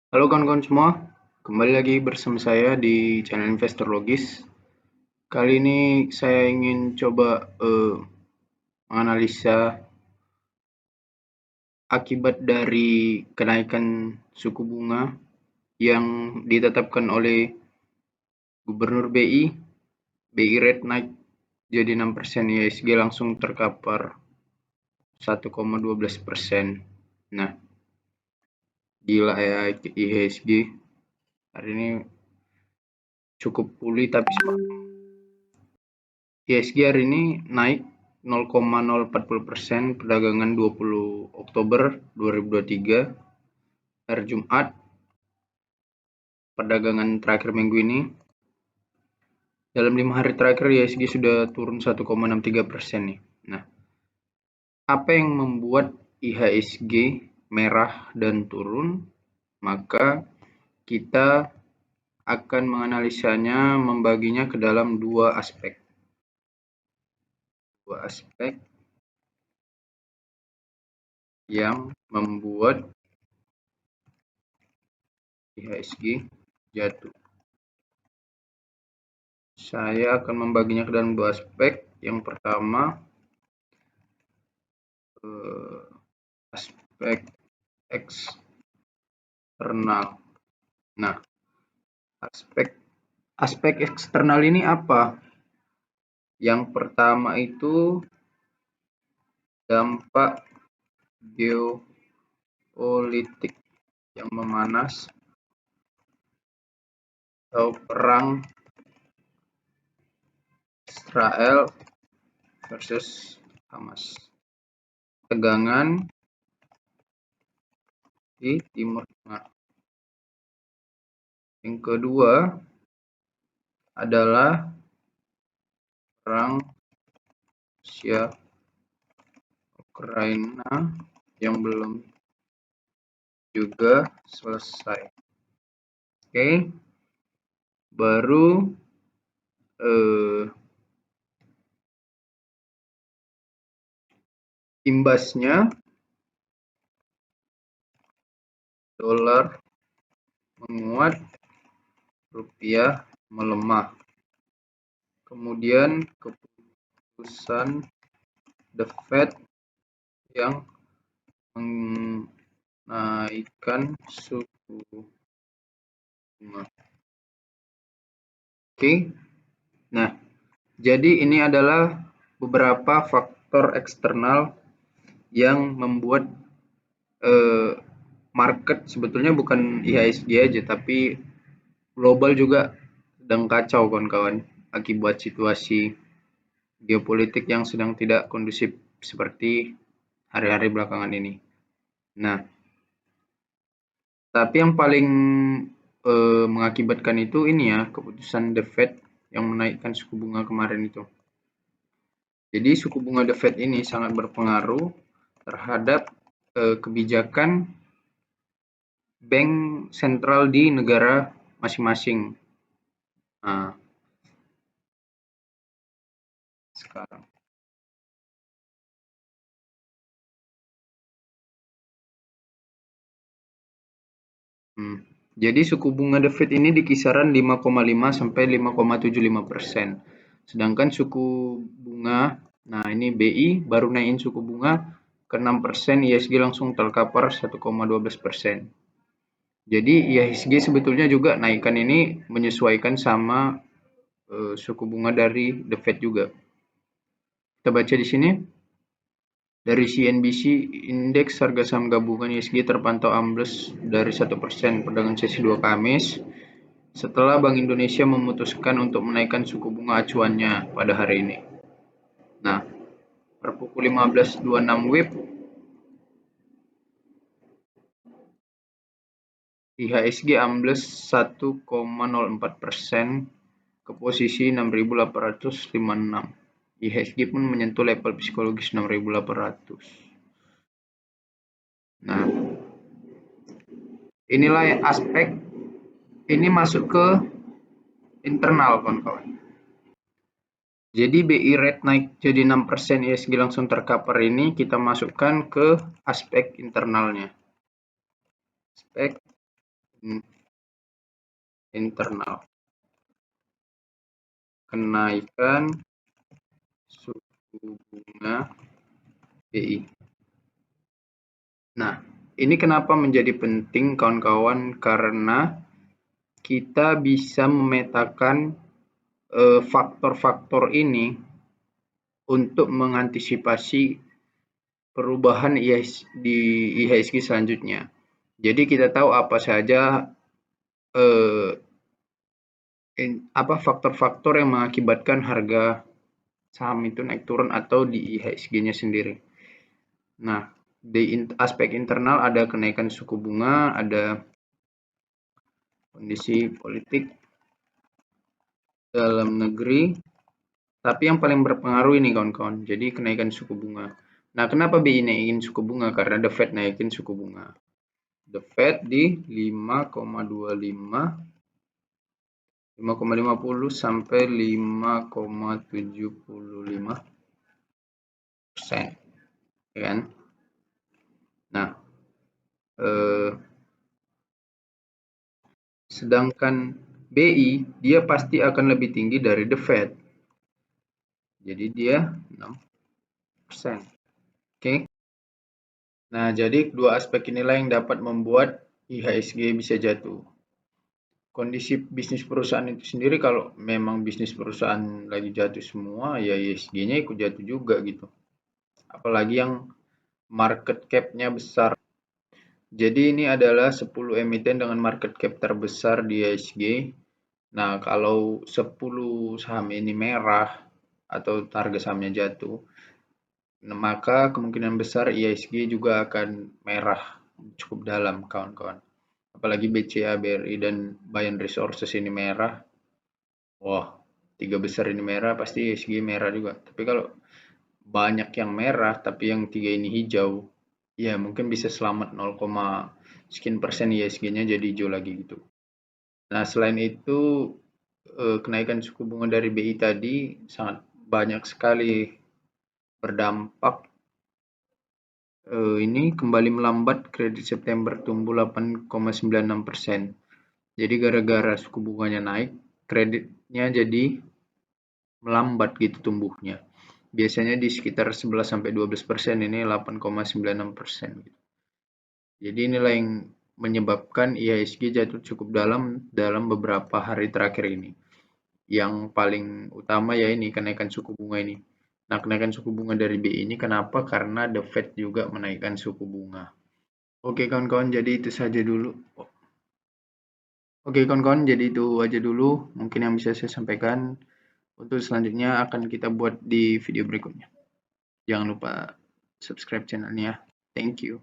Halo kawan-kawan semua, kembali lagi bersama saya di channel Investor Logis. Kali ini saya ingin coba menganalisa akibat dari kenaikan suku bunga yang ditetapkan oleh Gubernur BI rate naik jadi 6%, IHSG langsung terkapar 1,12%. Nah, gila ya IHSG hari ini cukup pulih tapi IHSG hari ini naik 0,040% perdagangan 20 Oktober 2023 hari Jumat. Perdagangan terakhir minggu ini dalam 5 hari terakhir IHSG sudah turun 1,63% nih. Nah, apa yang membuat IHSG merah dan turun? Maka kita akan menganalisanya, membaginya ke dalam dua aspek yang membuat IHSG jatuh. Saya akan membaginya ke dalam dua aspek. Yang pertama, aspek eksternal. Nah, aspek eksternal ini apa? Yang pertama itu dampak geopolitik yang memanas atau perang Israel versus Hamas. Tegangan di Timur Tengah. Yang kedua adalah perang Rusia Ukraina yang belum juga selesai. Oke, baru imbasnya dolar menguat, rupiah melemah. Kemudian keputusan The Fed yang menaikkan suku bunga. Oke. Nah, jadi ini adalah beberapa faktor eksternal yang membuat market sebetulnya bukan IHSG aja, tapi global juga sedang kacau kawan-kawan akibat situasi geopolitik yang sedang tidak kondusif seperti hari-hari belakangan ini. Nah, tapi yang paling mengakibatkan itu ini ya, keputusan The Fed yang menaikkan suku bunga kemarin itu. Jadi suku bunga The Fed ini sangat berpengaruh terhadap kebijakan bank sentral di negara masing-masing. Nah, sekarang. Jadi suku bunga The Fed ini di kisaran 5,5 sampai 5,75%. Sedangkan suku bunga, nah ini BI baru naikin suku bunga ke 6%, IHSG langsung terkapar 1,12%. Jadi IHSG sebetulnya juga naikkan ini menyesuaikan sama suku bunga dari The Fed juga. Kita baca di sini. Dari CNBC, indeks harga saham gabungan IHSG terpantau ambles dari 1% perdagangan sesi 2 Kamis setelah Bank Indonesia memutuskan untuk menaikkan suku bunga acuannya pada hari ini. Nah, per pukul 15.26 WIB, IHSG ambles 1,04% ke posisi 6.856. IHSG pun menyentuh level psikologis 6.800. Nah, inilah aspek ini masuk ke internal kawan-kawan. Jadi BI rate naik jadi 6%, IHSG langsung terkapar ini kita masukkan ke aspek internalnya. Aspek internal. Kenaikan suku bunga BI. Nah, ini kenapa menjadi penting kawan-kawan? Karena kita bisa memetakan faktor-faktor ini untuk mengantisipasi perubahan di IHSG selanjutnya. Jadi kita tahu apa saja faktor-faktor yang mengakibatkan harga saham itu naik turun atau di IHSG-nya sendiri. Nah, di aspek internal ada kenaikan suku bunga, ada kondisi politik dalam negeri, tapi yang paling berpengaruh ini kawan-kawan, jadi kenaikan suku bunga. Nah, kenapa BI naikin suku bunga? Karena The Fed naikin suku bunga. The Fed di 5,50 sampai 5,75%, ya kan? Nah, sedangkan BI dia pasti akan lebih tinggi dari The Fed. Jadi dia 6%. Oke. Nah, jadi dua aspek inilah yang dapat membuat IHSG bisa jatuh. Kondisi bisnis perusahaan itu sendiri, kalau memang bisnis perusahaan lagi jatuh semua, ya IHSG-nya ikut jatuh juga gitu. Apalagi yang market cap-nya besar. Jadi ini adalah 10 emiten dengan market cap terbesar di IHSG. Nah, kalau 10 saham ini merah atau harga sahamnya jatuh, maka kemungkinan besar IHSG juga akan merah cukup dalam, kawan-kawan. Apalagi BCA, BRI, dan Bayan Resources ini merah. Wah, 3 besar ini merah, pasti IHSG merah juga. Tapi kalau banyak yang merah, tapi yang 3 ini hijau, ya mungkin bisa selamat 0, sekian persen IHSG-nya jadi hijau lagi gitu. Nah, selain itu kenaikan suku bunga dari BI tadi sangat banyak sekali berdampak. Ini kembali melambat, kredit September tumbuh 8,96%. Jadi gara-gara suku bunganya naik, kreditnya jadi melambat gitu tumbuhnya. Biasanya di sekitar 11-12%, ini 8,96% gitu. Jadi inilah yang menyebabkan IHSG jatuh cukup dalam beberapa hari terakhir ini. Yang paling utama ya ini kenaikan suku bunga ini. Nah, kenaikan suku bunga dari BI ini kenapa? Karena The Fed juga menaikkan suku bunga. Oke kawan-kawan, jadi itu saja dulu. Oke kawan-kawan, jadi itu aja dulu mungkin yang bisa saya sampaikan. Untuk selanjutnya akan kita buat di video berikutnya. Jangan lupa subscribe channelnya. Thank you.